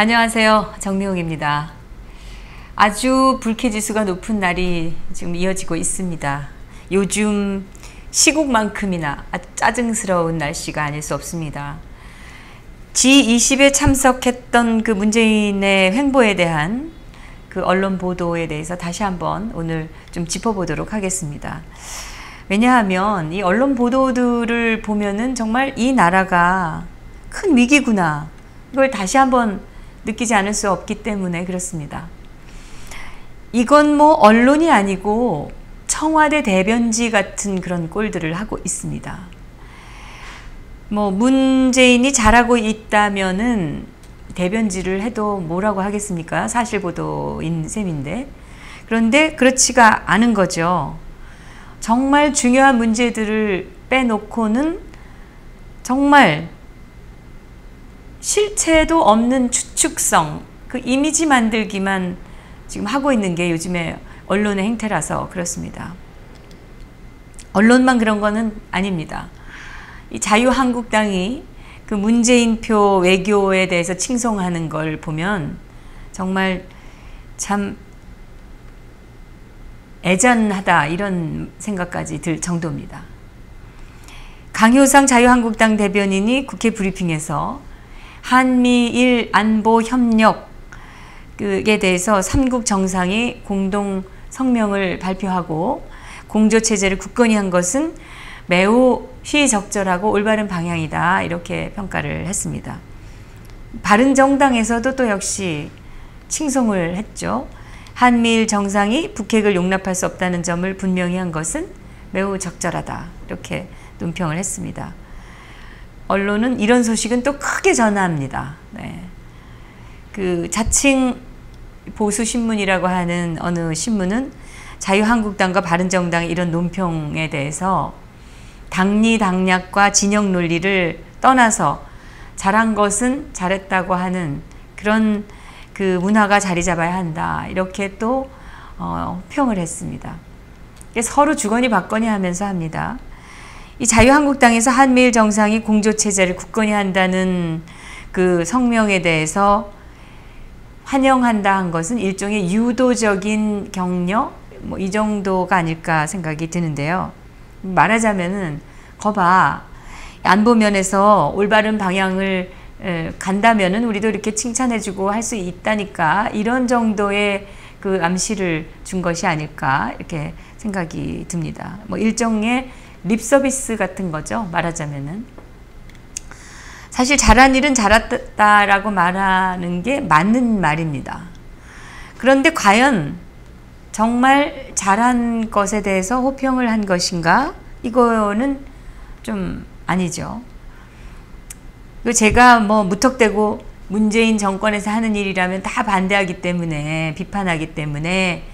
안녕하세요. 정미홍입니다. 아주 불쾌지수가 높은 날이 지금 이어지고 있습니다. 요즘 시국만큼이나 짜증스러운 날씨가 아닐 수 없습니다. G20에 참석했던 그 문재인의 횡보에 대한 그 언론 보도에 대해서 다시 한번 오늘 좀 짚어보도록 하겠습니다. 왜냐하면 이 언론 보도들을 보면은 정말 이 나라가 큰 위기구나, 이걸 다시 한번 느끼지 않을 수 없기 때문에 그렇습니다. 이건 뭐 언론이 아니고 청와대 대변지 같은 그런 꼴들을 하고 있습니다. 뭐 문재인이 잘하고 있다면은 대변지를 해도 뭐라고 하겠습니까? 사실 보도인 셈인데. 그런데 그렇지가 않은 거죠. 정말 중요한 문제들을 빼놓고는 정말 실체도 없는 추측성, 그 이미지 만들기만 지금 하고 있는 게 요즘에 언론의 행태라서 그렇습니다. 언론만 그런 거는 아닙니다. 이 자유한국당이 그 문재인표 외교에 대해서 칭송하는 걸 보면 정말 참 애잔하다, 이런 생각까지 들 정도입니다. 강효상 자유한국당 대변인이 국회 브리핑에서 한미일 안보 협력에 대해서 삼국 정상이 공동 성명을 발표하고 공조체제를 굳건히 한 것은 매우 시의적절하고 올바른 방향이다, 이렇게 평가를 했습니다. 바른정당에서도 또 역시 칭송을 했죠. 한미일 정상이 북핵을 용납할 수 없다는 점을 분명히 한 것은 매우 적절하다, 이렇게 논평을 했습니다. 언론은 이런 소식은 또 크게 전합니다. 네. 그 자칭 보수신문이라고 하는 어느 신문은 자유한국당과 바른정당의 이런 논평에 대해서 당리당략과 진영 논리를 떠나서 잘한 것은 잘했다고 하는 그런 그 문화가 자리 잡아야 한다, 이렇게 또 평을 했습니다. 서로 주거니 받거니 하면서 합니다. 이 자유한국당에서 한미일 정상이 공조체제를 굳건히 한다는 그 성명에 대해서 환영한다 한 것은 일종의 유도적인 격려, 뭐 이 정도가 아닐까 생각이 드는데요. 말하자면은 거봐, 안보 면에서 올바른 방향을 간다면은 우리도 이렇게 칭찬해주고 할 수 있다니까, 이런 정도의 그 암시를 준 것이 아닐까, 이렇게 생각이 듭니다. 뭐 일종의 립서비스 같은 거죠, 말하자면은. 사실 잘한 일은 잘했다라고 말하는 게 맞는 말입니다. 그런데 과연 정말 잘한 것에 대해서 호평을 한 것인가? 이거는 좀 아니죠. 제가 뭐 무턱대고 문재인 정권에서 하는 일이라면 다 반대하기 때문에, 비판하기 때문에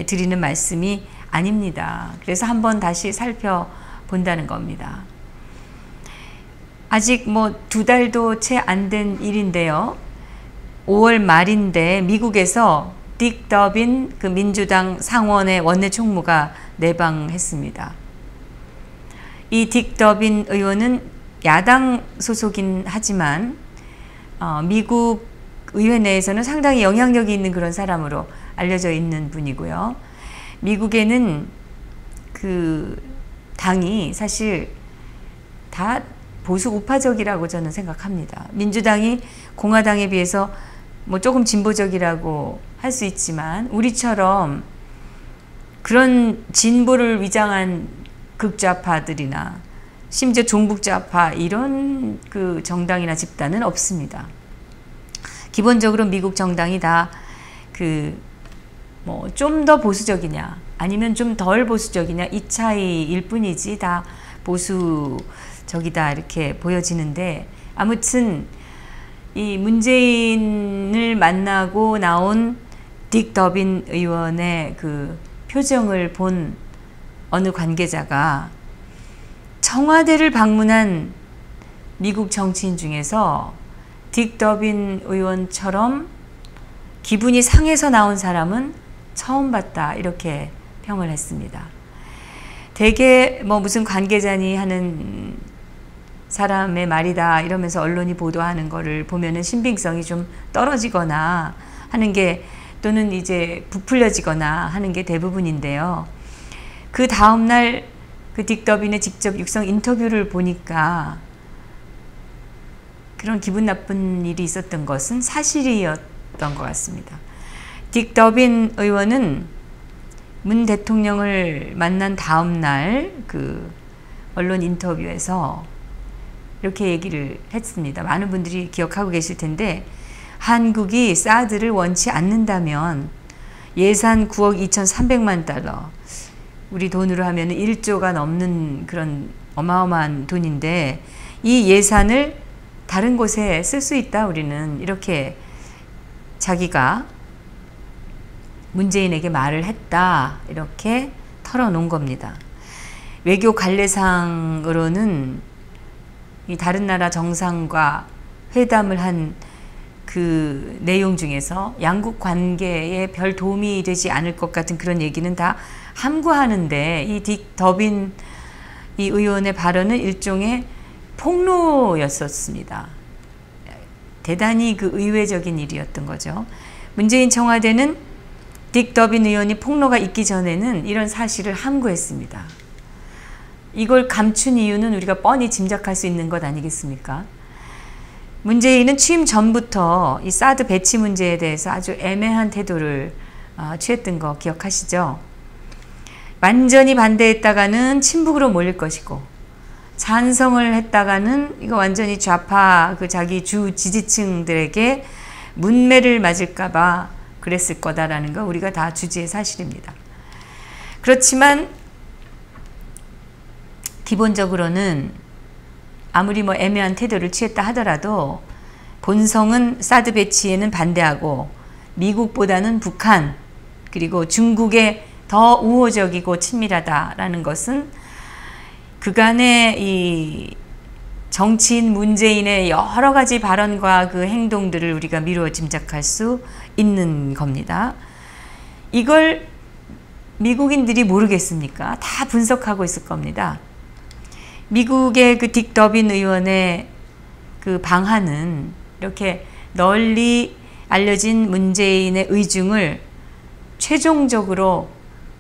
드리는 말씀이 아닙니다. 그래서 한번 다시 살펴본다는 겁니다. 아직 뭐 2달도 채 안 된 일인데요. 5월 말인데 미국에서 딕 더빈 그 민주당 상원의 원내 총무가 내방했습니다. 이 딕 더빈 의원은 야당 소속인 하지만 미국 의회 내에서는 상당히 영향력이 있는 그런 사람으로 알려져 있는 분이고요. 미국에는 그 당이 사실 다 보수 우파적이라고 저는 생각합니다. 민주당이 공화당에 비해서 뭐 조금 진보적이라고 할 수 있지만, 우리처럼 그런 진보를 위장한 극좌파들이나 심지어 종북좌파, 이런 그 정당이나 집단은 없습니다. 기본적으로 미국 정당이 다 그 뭐 좀 더 보수적이냐 아니면 좀 덜 보수적이냐, 이 차이일 뿐이지 다 보수적이다, 이렇게 보여지는데, 아무튼 이 문재인을 만나고 나온 딕 더빈 의원의 그 표정을 본 어느 관계자가 청와대를 방문한 미국 정치인 중에서 딕 더빈 의원처럼 기분이 상해서 나온 사람은 처음 봤다, 이렇게 평을 했습니다. 대개 뭐 무슨 관계자니 하는 사람의 말이다 이러면서 언론이 보도하는 거를 보면은 신빙성이 좀 떨어지거나 하는 게, 또는 이제 부풀려지거나 하는 게 대부분인데요. 그 다음날 그 딕 더빈의 직접 육성 인터뷰를 보니까 그런 기분 나쁜 일이 있었던 것은 사실이었던 것 같습니다. 딕 더빈 의원은 문 대통령을 만난 다음날 그 언론 인터뷰에서 이렇게 얘기를 했습니다. 많은 분들이 기억하고 계실 텐데, 한국이 사드를 원치 않는다면 예산 9억 2,300만 달러, 우리 돈으로 하면 1조가 넘는 그런 어마어마한 돈인데, 이 예산을 다른 곳에 쓸 수 있다 우리는, 이렇게 자기가 문재인에게 말을 했다, 이렇게 털어놓은 겁니다. 외교 관례상으로는 이 다른 나라 정상과 회담을 한 그 내용 중에서 양국 관계에 별 도움이 되지 않을 것 같은 그런 얘기는 다 함구하는데, 이 딕 더빈 이 의원의 발언은 일종의 폭로였었습니다. 대단히 그 의외적인 일이었던 거죠. 문재인 청와대는 딕 더빈 의원이 폭로가 있기 전에는 이런 사실을 함구했습니다. 이걸 감춘 이유는 우리가 뻔히 짐작할 수 있는 것 아니겠습니까? 문재인은 취임 전부터 이 사드 배치 문제에 대해서 아주 애매한 태도를 취했던 거 기억하시죠? 완전히 반대했다가는 친북으로 몰릴 것이고, 찬성을 했다가는 이거 완전히 좌파 그 자기 주 지지층들에게 문매를 맞을까봐 그랬을 거다라는 거 우리가 다 주지의 사실입니다. 그렇지만 기본적으로는 아무리 뭐 애매한 태도를 취했다 하더라도 본성은 사드 배치에는 반대하고, 미국보다는 북한 그리고 중국에 더 우호적이고 친밀하다라는 것은 그간의 이 정치인 문재인의 여러 가지 발언과 그 행동들을 우리가 미루어 짐작할 수 있는 겁니다. 이걸 미국인들이 모르겠습니까? 다 분석하고 있을 겁니다. 미국의 그 딕 더빈 의원의 그 방한은 이렇게 널리 알려진 문재인의 의중을 최종적으로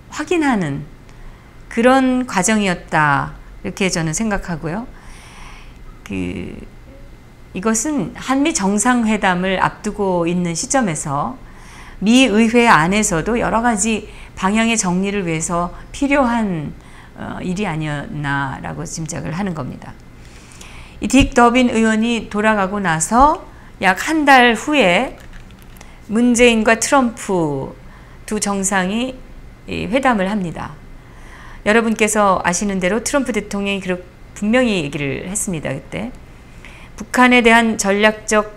확인하는 그런 과정이었다, 이렇게 저는 생각하고요. 이것은 한미 정상회담을 앞두고 있는 시점에서 미 의회 안에서도 여러 가지 방향의 정리를 위해서 필요한 일이 아니었나라고 짐작을 하는 겁니다. 이 딕 더빈 의원이 돌아가고 나서 약 한 달 후에 문재인과 트럼프 두 정상이 회담을 합니다. 여러분께서 아시는 대로 트럼프 대통령이 분명히 얘기를 했습니다. 그때 북한에 대한 전략적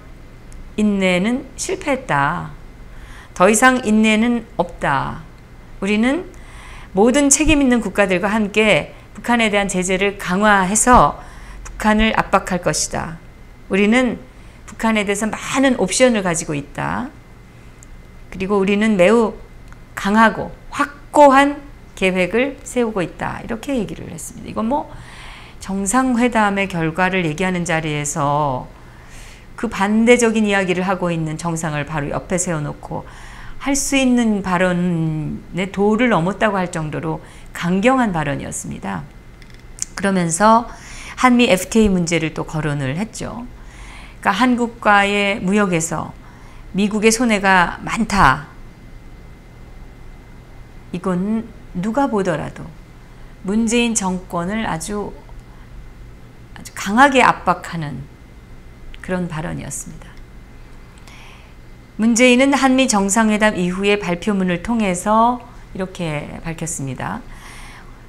인내는 실패했다. 더 이상 인내는 없다. 우리는 모든 책임 있는 국가들과 함께 북한에 대한 제재를 강화해서 북한을 압박할 것이다. 우리는 북한에 대해서 많은 옵션을 가지고 있다. 그리고 우리는 매우 강하고 확고한 계획을 세우고 있다. 이렇게 얘기를 했습니다. 이건 뭐 정상회담의 결과를 얘기하는 자리에서 그 반대적인 이야기를 하고 있는 정상을 바로 옆에 세워놓고 할 수 있는 발언의 도를 넘었다고 할 정도로 강경한 발언이었습니다. 그러면서 한미 FTA 문제를 또 거론을 했죠. 그러니까 한국과의 무역에서 미국의 손해가 많다. 이건 누가 보더라도 문재인 정권을 아주 강하게 압박하는 그런 발언이었습니다. 문재인은 한미 정상회담 이후의 발표문을 통해서 이렇게 밝혔습니다.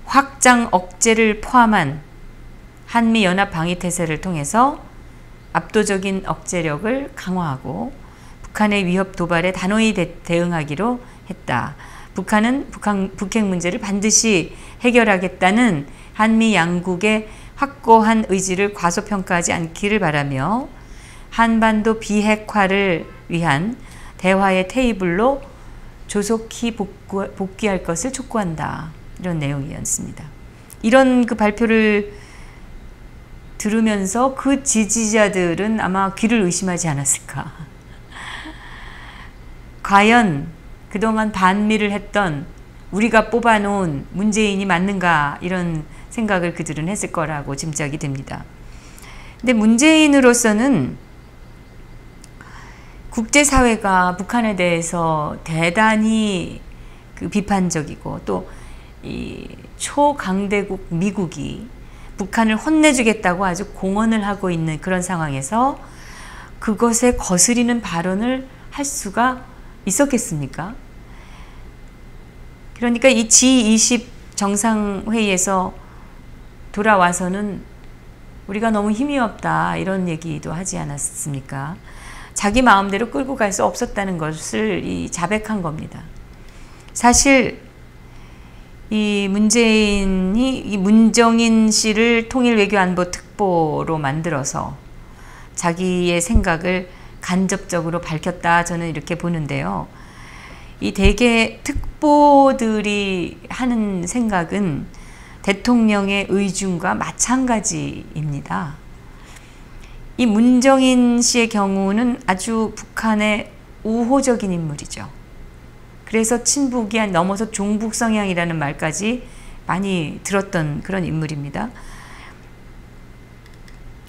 확장 억제를 포함한 한미 연합 방위 태세를 통해서 압도적인 억제력을 강화하고 북한의 위협 도발에 단호히 대응하기로 했다. 북한은 북핵 문제를 반드시 해결하겠다는 한미 양국의 확고한 의지를 과소평가하지 않기를 바라며 한반도 비핵화를 위한 대화의 테이블로 조속히 복귀할 것을 촉구한다. 이런 내용이었습니다. 이런 그 발표를 들으면서 그 지지자들은 아마 귀를 의심하지 않았을까. 과연 그동안 반미를 했던 우리가 뽑아놓은 문재인이 맞는가, 이런 생각을 그들은 했을 거라고 짐작이 됩니다. 근데 문재인으로서는 국제사회가 북한에 대해서 대단히 그 비판적이고, 또 이 초강대국 미국이 북한을 혼내주겠다고 아주 공언을 하고 있는 그런 상황에서 그것에 거스리는 발언을 할 수가 있었겠습니까? 그러니까 이 G20 정상회의에서 돌아와서는 우리가 너무 힘이 없다, 이런 얘기도 하지 않았습니까? 자기 마음대로 끌고 갈 수 없었다는 것을 자백한 겁니다. 사실 이 문재인이 이 문정인 씨를 통일외교안보특보로 만들어서 자기의 생각을 간접적으로 밝혔다, 저는 이렇게 보는데요. 이 대개 특보들이 하는 생각은 대통령의 의중과 마찬가지입니다. 이 문정인 씨의 경우는 아주 북한의 우호적인 인물이죠. 그래서 친북이 넘어서 종북 성향이라는 말까지 많이 들었던 그런 인물입니다.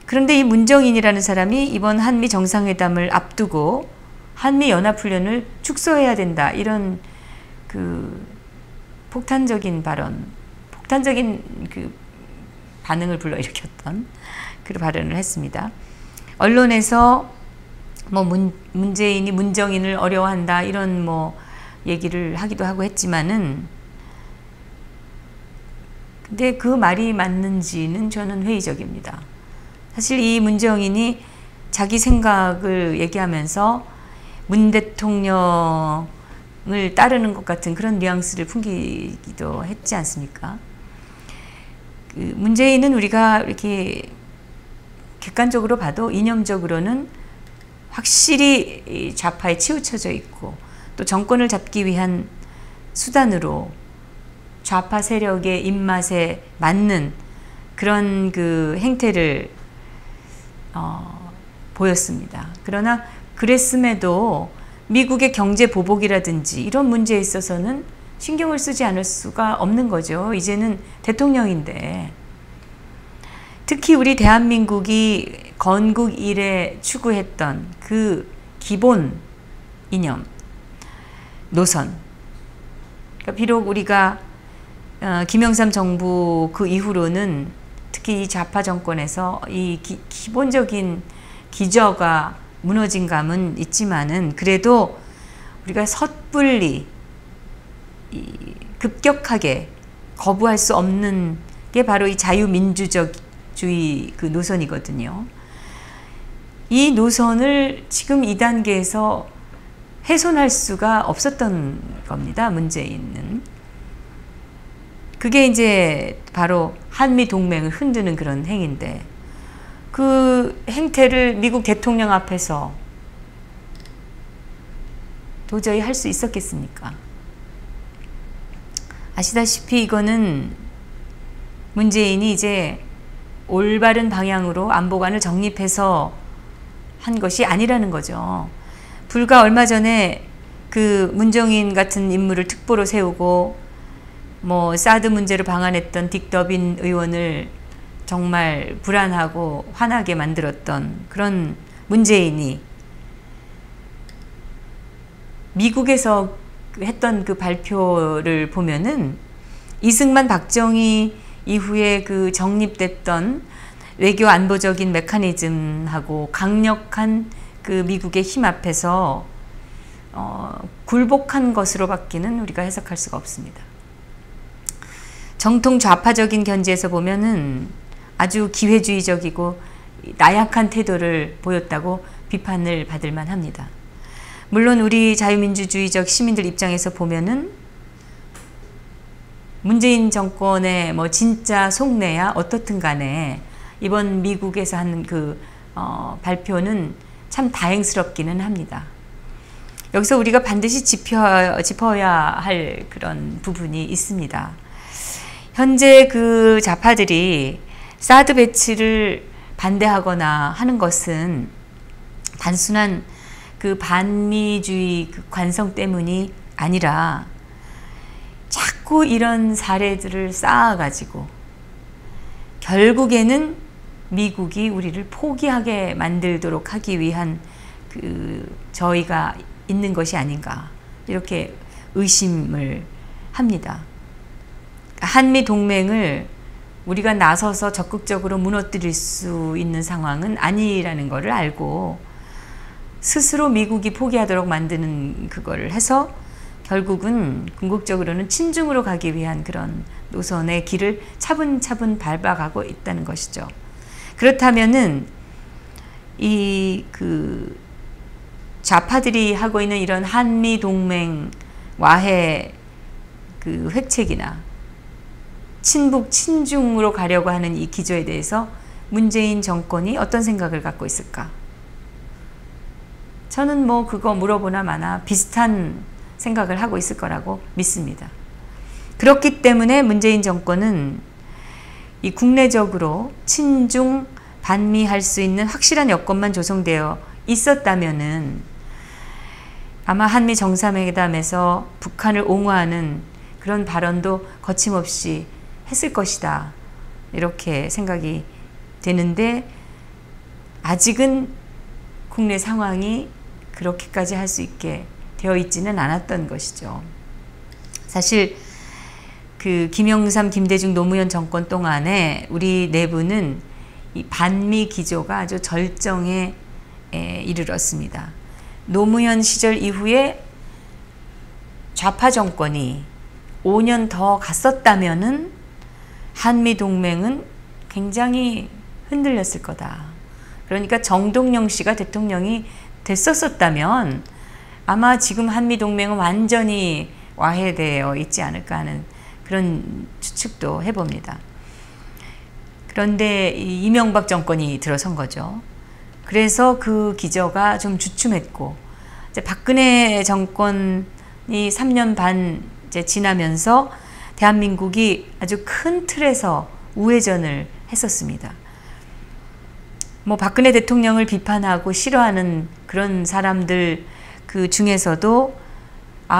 그런데 이 문정인이라는 사람이 이번 한미 정상회담을 앞두고 한미 연합훈련을 축소해야 된다, 이런 그 폭탄적인 발언, 폭탄적인 그 반응을 불러일으켰던 그 발언을 했습니다. 언론에서 뭐 문재인이 문정인을 어려워한다, 이런 뭐 얘기를 하기도 하고 했지만은, 근데 그 말이 맞는지는 저는 회의적입니다. 사실 이 문정인이 자기 생각을 얘기하면서 문 대통령을 따르는 것 같은 그런 뉘앙스를 풍기기도 했지 않습니까? 그 문재인은 우리가 이렇게 객관적으로 봐도 이념적으로는 확실히 좌파에 치우쳐져 있고, 또 정권을 잡기 위한 수단으로 좌파 세력의 입맛에 맞는 그런 그 행태를 보였습니다. 그러나 그랬음에도 미국의 경제 보복이라든지 이런 문제에 있어서는 신경을 쓰지 않을 수가 없는 거죠. 이제는 대통령인데. 특히 우리 대한민국이 건국 이래 추구했던 그 기본 이념, 노선. 그러니까 비록 우리가 김영삼 정부 그 이후로는 특히 이 좌파 정권에서 이 기본적인 기저가 무너진 감은 있지만은, 그래도 우리가 섣불리 급격하게 거부할 수 없는 게 바로 이 자유민주주의 그 노선이거든요. 이 노선을 지금 이 단계에서 훼손할 수가 없었던 겁니다, 문재인은. 그게 이제 바로 한미 동맹을 흔드는 그런 행위인데, 그 행태를 미국 대통령 앞에서 도저히 할 수 있었겠습니까? 아시다시피 이거는 문재인이 이제 올바른 방향으로 안보관을 정립해서 한 것이 아니라는 거죠. 불과 얼마 전에 그 문정인 같은 인물을 특보로 세우고 뭐 사드 문제를 방한했던 딕 더빈 의원을 정말 불안하고 화나게 만들었던 그런 문재인이 미국에서 했던 그 발표를 보면은 이승만 박정희 이후에 그 정립됐던 외교 안보적인 메커니즘하고 강력한 그 미국의 힘 앞에서 굴복한 것으로밖에는 우리가 해석할 수가 없습니다. 정통 좌파적인 견지에서 보면은 아주 기회주의적이고 나약한 태도를 보였다고 비판을 받을 만합니다. 물론 우리 자유민주주의적 시민들 입장에서 보면은 문재인 정권의 뭐 진짜 속내야 어떻든 간에 이번 미국에서 한 그 발표는 참 다행스럽기는 합니다. 여기서 우리가 반드시 짚어야 할 그런 부분이 있습니다. 현재 그 좌파들이 사드 배치를 반대하거나 하는 것은 단순한 그 반미주의 그 관성 때문이 아니라 자꾸 이런 사례들을 쌓아가지고 결국에는 미국이 우리를 포기하게 만들도록 하기 위한 저희가 있는 것이 아닌가, 이렇게 의심을 합니다. 한미 동맹을 우리가 나서서 적극적으로 무너뜨릴 수 있는 상황은 아니라는 것을 알고 스스로 미국이 포기하도록 만드는 그거를 해서 결국은 궁극적으로는 친중으로 가기 위한 그런 노선의 길을 차분차분 밟아가고 있다는 것이죠. 그렇다면은 좌파들이 하고 있는 이런 한미 동맹 와해 그 획책이나 친북 친중으로 가려고 하는 이 기조에 대해서 문재인 정권이 어떤 생각을 갖고 있을까? 저는 뭐 그거 물어보나 마나 비슷한 생각을 하고 있을 거라고 믿습니다. 그렇기 때문에 문재인 정권은 이 국내적으로 친중 반미할 수 있는 확실한 여건만 조성되어 있었다면은 아마 한미 정상회담에서 북한을 옹호하는 그런 발언도 거침없이 했을 것이다, 이렇게 생각이 되는데 아직은 국내 상황이 그렇게까지 할 수 있게 되어 있지는 않았던 것이죠. 사실 그 김영삼, 김대중, 노무현 정권 동안에 우리 내부는 이 반미 기조가 아주 절정에 이르렀습니다. 노무현 시절 이후에 좌파 정권이 5년 더 갔었다면은 한미 동맹은 굉장히 흔들렸을 거다. 그러니까 정동영 씨가 대통령이 됐었다면 아마 지금 한미 동맹은 완전히 와해되어 있지 않을까 하는 그런 추측도 해봅니다. 그런데 이명박 정권이 들어선 거죠. 그래서 그 기저가 좀 주춤했고, 이제 박근혜 정권이 3년 반 이제 지나면서 대한민국이 아주 큰 틀에서 우회전을 했었습니다. 뭐 박근혜 대통령을 비판하고 싫어하는 그런 사람들 그 중에서도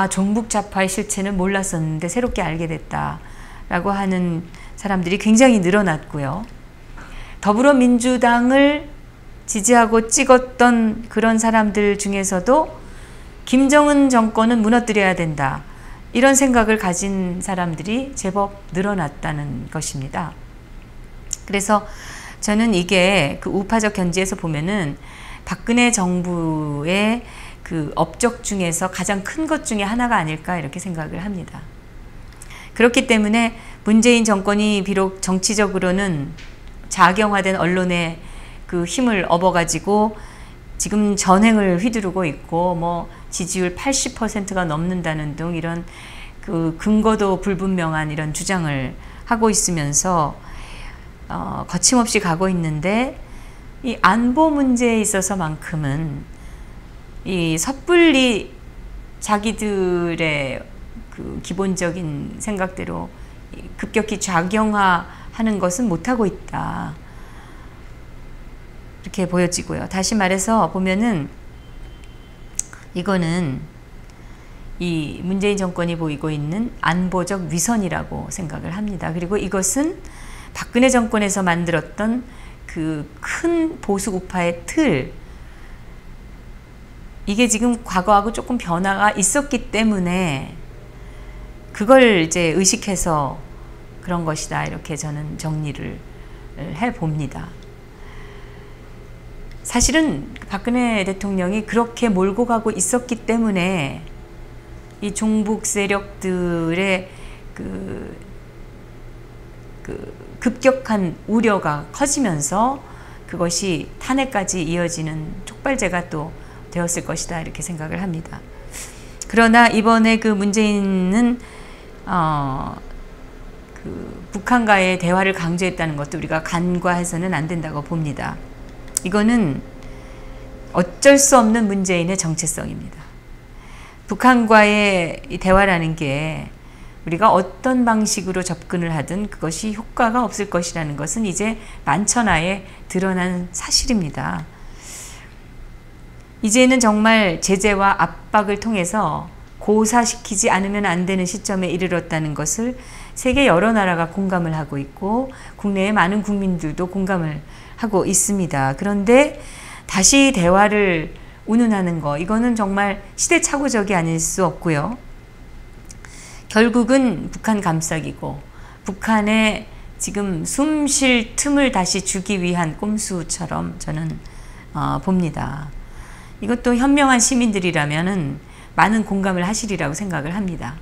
종북 좌파의 실체는 몰랐었는데 새롭게 알게 됐다라고 하는 사람들이 굉장히 늘어났고요. 더불어민주당을 지지하고 찍었던 그런 사람들 중에서도 김정은 정권은 무너뜨려야 된다, 이런 생각을 가진 사람들이 제법 늘어났다는 것입니다. 그래서 저는 이게 그 우파적 견지에서 보면은 박근혜 정부의 그 업적 중에서 가장 큰 것 중에 하나가 아닐까, 이렇게 생각을 합니다. 그렇기 때문에 문재인 정권이 비록 정치적으로는 자경화된 언론의 그 힘을 업어가지고 지금 전횡을 휘두르고 있고, 뭐 지지율 80%가 넘는다는 등 이런 그 근거도 불분명한 이런 주장을 하고 있으면서 거침없이 가고 있는데, 이 안보 문제에 있어서만큼은 이 섣불리 자기들의 그 기본적인 생각대로 급격히 좌경화하는 것은 못하고 있다, 이렇게 보여지고요. 다시 말해서 보면은 이거는 이 문재인 정권이 보이고 있는 안보적 위선이라고 생각을 합니다. 그리고 이것은 박근혜 정권에서 만들었던 그 큰 보수 우파의 틀, 이게 지금 과거하고 조금 변화가 있었기 때문에 그걸 이제 의식해서 그런 것이다, 이렇게 저는 정리를 해봅니다. 사실은 박근혜 대통령이 그렇게 몰고 가고 있었기 때문에 이 종북 세력들의 그 급격한 우려가 커지면서 그것이 탄핵까지 이어지는 촉발제가 또 되었을 것이다, 이렇게 생각을 합니다. 그러나 이번에 그 문재인은 그 북한과의 대화를 강조했다는 것도 우리가 간과해서는 안 된다고 봅니다. 이거는 어쩔 수 없는 문재인의 정체성입니다. 북한과의 이 대화라는 게 우리가 어떤 방식으로 접근을 하든 그것이 효과가 없을 것이라는 것은 이제 만천하에 드러난 사실입니다. 이제는 정말 제재와 압박을 통해서 고사시키지 않으면 안 되는 시점에 이르렀다는 것을 세계 여러 나라가 공감을 하고 있고 국내의 많은 국민들도 공감을 하고 있습니다. 그런데 다시 대화를 운운하는 거, 이거는 정말 시대착오적이 아닐 수 없고요. 결국은 북한 감싸기고 북한의 지금 숨 쉴 틈을 다시 주기 위한 꼼수처럼 저는 봅니다. 이것도 현명한 시민들이라면은 많은 공감을 하시리라고 생각을 합니다.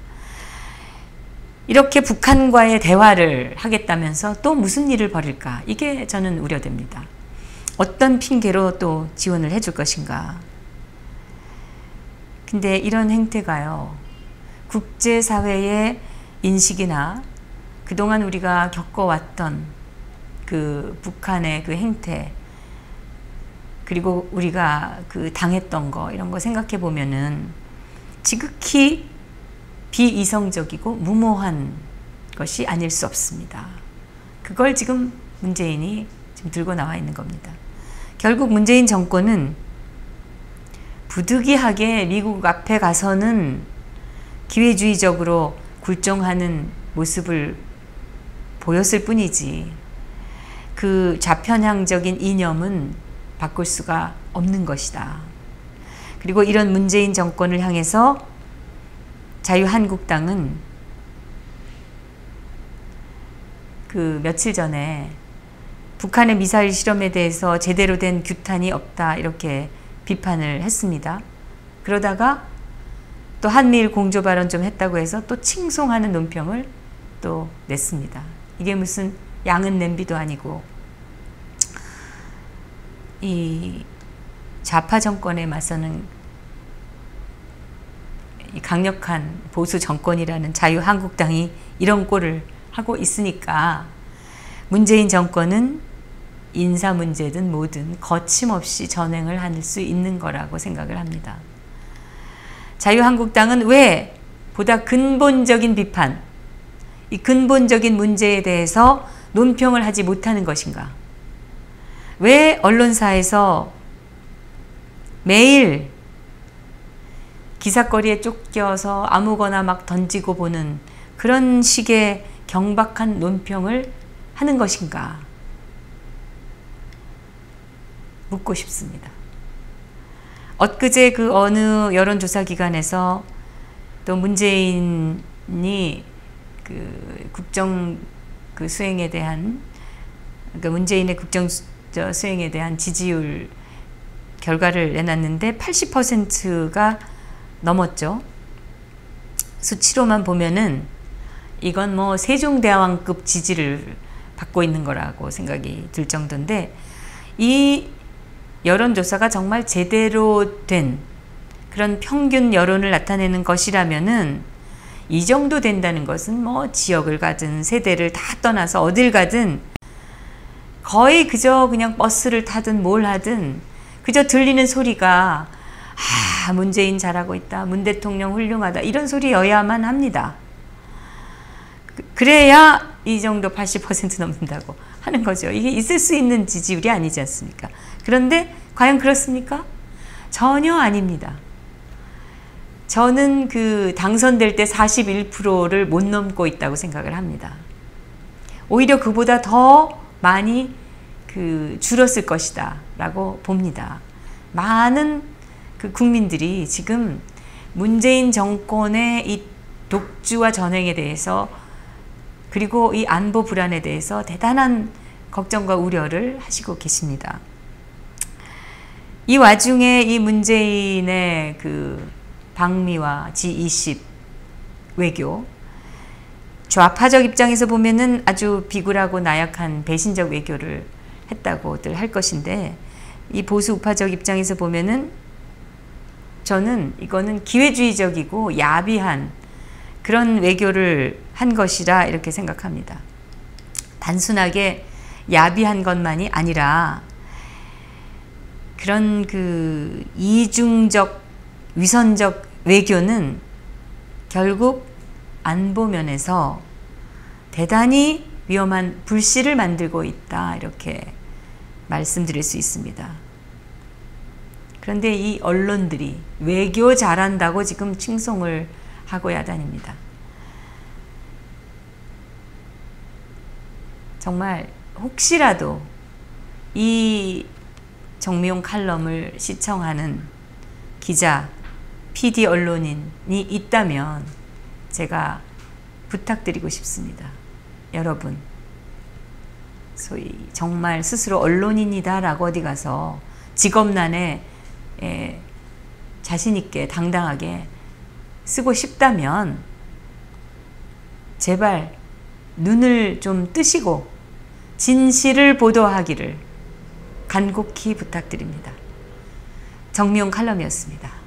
이렇게 북한과의 대화를 하겠다면서 또 무슨 일을 벌일까? 이게 저는 우려됩니다. 어떤 핑계로 또 지원을 해줄 것인가? 근데 이런 행태가요, 국제사회의 인식이나 그동안 우리가 겪어왔던 그 북한의 그 행태, 그리고 우리가 그 당했던 거, 이런 거 생각해 보면은 지극히 비이성적이고 무모한 것이 아닐 수 없습니다. 그걸 지금 문재인이 지금 들고 나와 있는 겁니다. 결국 문재인 정권은 부득이하게 미국 앞에 가서는 기회주의적으로 굴종하는 모습을 보였을 뿐이지 그 좌편향적인 이념은 바꿀 수가 없는 것이다. 그리고 이런 문재인 정권을 향해서 자유한국당은 그 며칠 전에 북한의 미사일 실험에 대해서 제대로 된 규탄이 없다, 이렇게 비판을 했습니다. 그러다가 또 한미일 공조 발언 좀 했다고 해서 또 칭송하는 논평을 또 냈습니다. 이게 무슨 양은 냄비도 아니고, 이 좌파 정권에 맞서는 이 강력한 보수 정권이라는 자유한국당이 이런 꼴을 하고 있으니까 문재인 정권은 인사 문제든 뭐든 거침없이 전행을 할 수 있는 거라고 생각을 합니다. 자유한국당은 왜 보다 근본적인 비판, 이 근본적인 문제에 대해서 논평을 하지 못하는 것인가? 왜 언론사에서 매일 기사거리에 쫓겨서 아무거나 막 던지고 보는 그런 식의 경박한 논평을 하는 것인가? 묻고 싶습니다. 엊그제 그 어느 여론조사 기관에서 또 문재인이 그 국정 그 수행에 대한, 그러니까 문재인의 국정 수행에 대한 지지율 결과를 내놨는데 80%가 넘었죠. 수치로만 보면은 이건 뭐 세종대왕급 지지를 받고 있는 거라고 생각이 들 정도인데, 이 여론조사가 정말 제대로 된 그런 평균 여론을 나타내는 것이라면은 이 정도 된다는 것은 뭐 지역을 가든 세대를 다 떠나서 어딜 가든 거의 그저 그냥 버스를 타든 뭘 하든 그저 들리는 소리가 문재인 잘하고 있다, 문 대통령 훌륭하다, 이런 소리여야만 합니다. 그래야 이 정도 80% 넘는다고 하는 거죠. 이게 있을 수 있는 지지율이 아니지 않습니까? 그런데 과연 그렇습니까? 전혀 아닙니다. 저는 그 당선될 때 41%를 못 넘고 있다고 생각을 합니다. 오히려 그보다 더 많이 줄었을 것이다 라고 봅니다. 많은 그 국민들이 지금 문재인 정권의 이 독주와 전횡에 대해서, 그리고 이 안보 불안에 대해서 대단한 걱정과 우려를 하시고 계십니다. 이 와중에 이 문재인의 그 방미와 G20 외교, 좌파적 입장에서 보면은 아주 비굴하고 나약한 배신적 외교를 했다고들 할 것인데, 이 보수 우파적 입장에서 보면은 저는 이거는 기회주의적이고 야비한 그런 외교를 한 것이라 이렇게 생각합니다. 단순하게 야비한 것만이 아니라 그런 그 이중적 위선적 외교는 결국 안보 면에서 대단히 위험한 불씨를 만들고 있다, 이렇게 말씀드릴 수 있습니다. 그런데 이 언론들이 외교 잘한다고 지금 칭송을 하고야 다닙니다. 정말 혹시라도 이 정미용 칼럼을 시청하는 기자, PD 언론인이 있다면 제가 부탁드리고 싶습니다. 여러분, 소위 정말 스스로 언론인이다라고 어디 가서 직업란에 자신있게 당당하게 쓰고 싶다면 제발 눈을 좀 뜨시고 진실을 보도하기를 간곡히 부탁드립니다. 정미용 칼럼이었습니다.